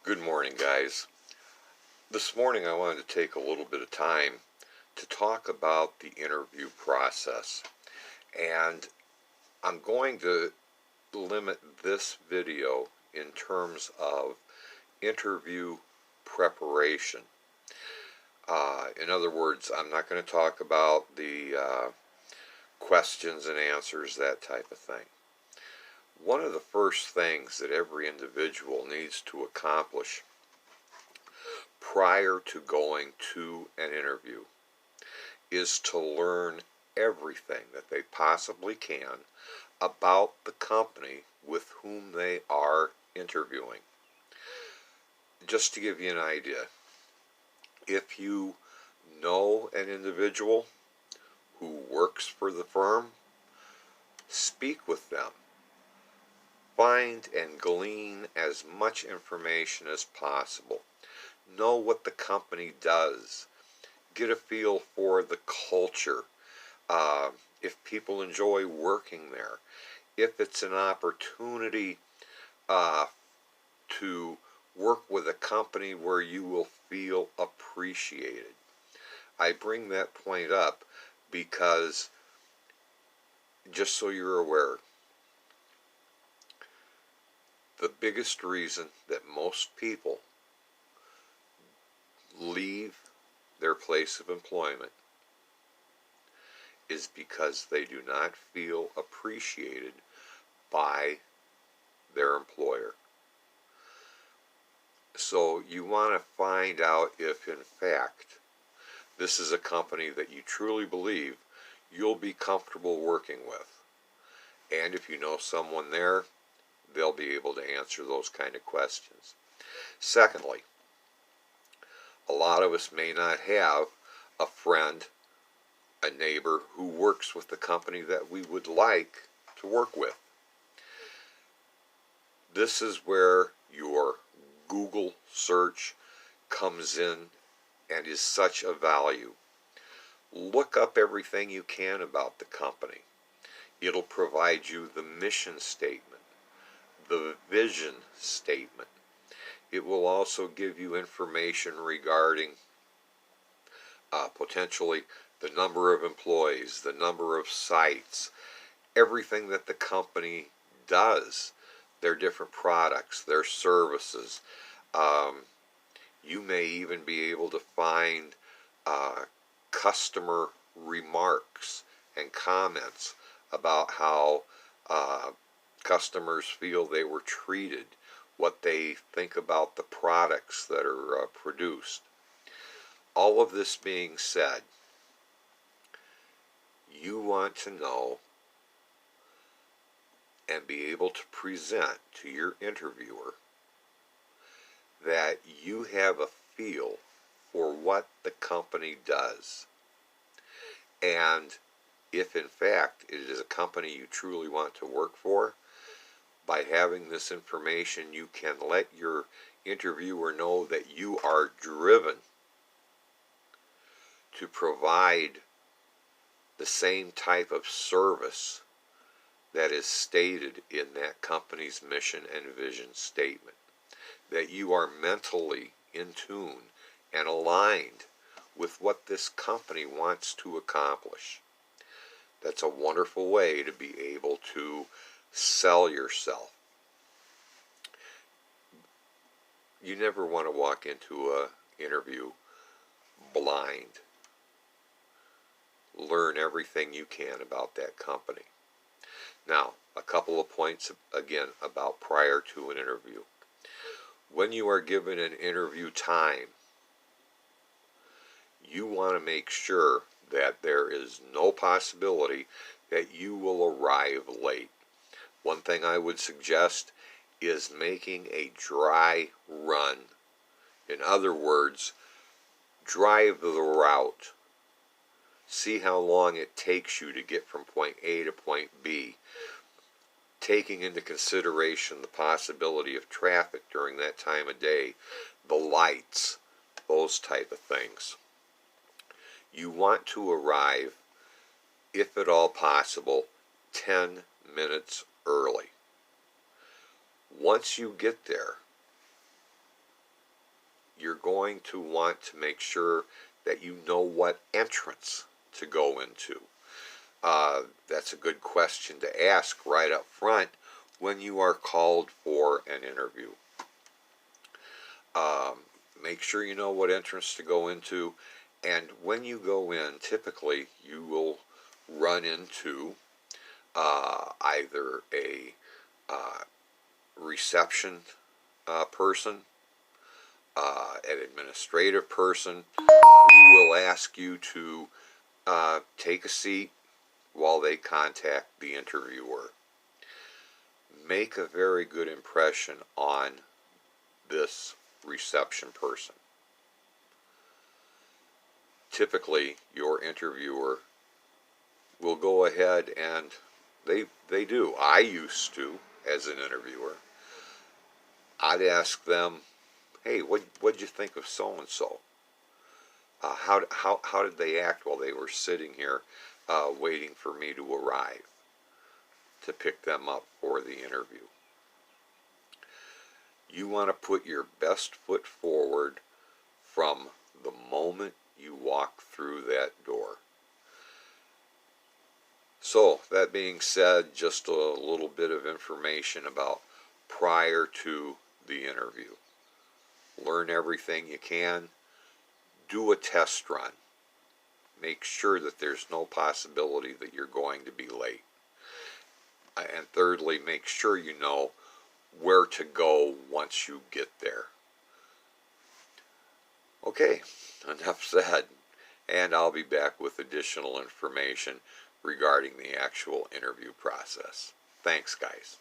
Good morning, guys. This morning I wanted to take a little bit of time to talk about the interview process. And I'm going to limit this video in terms of interview preparation. In other words, I'm not going to talk about the questions and answers, that type of thing. One of the first things that every individual needs to accomplish prior to going to an interview is to learn everything that they possibly can about the company with whom they are interviewing. Just to give you an idea, if you know an individual who works for the firm, speak with them. Find and glean as much information as possible. Know what the company does. Get a feel for the culture. If people enjoy working there. If it's an opportunity to work with a company where you will feel appreciated. I bring that point up because, just so you're aware, the biggest reason that most people leave their place of employment is because they do not feel appreciated by their employer. So you want to find out if, in fact, this is a company that you truly believe you'll be comfortable working with. And if you know someone there, they'll be able to answer those kind of questions. Secondly, a lot of us may not have a friend, a neighbor who works with the company that we would like to work with. This is where your Google search comes in and is such a value. Look up everything you can about the company. It'll provide you the mission statement, the vision statement. It will also give you information regarding potentially the number of employees, the number of sites, everything that the company does, their different products, their services. You may even be able to find customer remarks and comments about how customers feel they were treated, what they think about the products that are produced. All of this being said, you want to know and be able to present to your interviewer that you have a feel for what the company does. And if in fact it is a company you truly want to work for, by having this information you can let your interviewer know that you are driven to provide the same type of service that is stated in that company's mission and vision statement. That you are mentally in tune and aligned with what this company wants to accomplish. That's a wonderful way to be able to sell yourself. You never want to walk into an interview blind. Learn everything you can about that company. Now, a couple of points again about prior to an interview. When you are given an interview time, you want to make sure that there is no possibility that you will arrive late. One thing I would suggest is making a dry run. In other words, drive the route. See how long it takes you to get from point A to point B, taking into consideration the possibility of traffic during that time of day, the lights, those type of things. You want to arrive, if at all possible, 10 minutes early. Once you get there, going to want to make sure that you know what entrance to go into. That's a good question to ask right up front when you are called for an interview. Make sure you know what entrance to go into, and when you go in, typically you will run into either a reception person, an administrative person who will ask you to take a seat while they contact the interviewer. Make a very good impression on this reception person. Typically, your interviewer will go ahead and they do. I used to, as an interviewer, I'd ask them, "Hey, what'd you think of so and so? How did they act while they were sitting here waiting for me to arrive to pick them up for the interview?" You want to put your best foot forward from the moment you walk through that door. So, that being said, just a little bit of information about prior to the interview. Learn everything you can. Do a test run. Make sure that there's no possibility that you're going to be late. And thirdly, make sure you know where to go once you get there. Okay, enough said, and I'll be back with additional information regarding the actual interview process. Thanks, guys.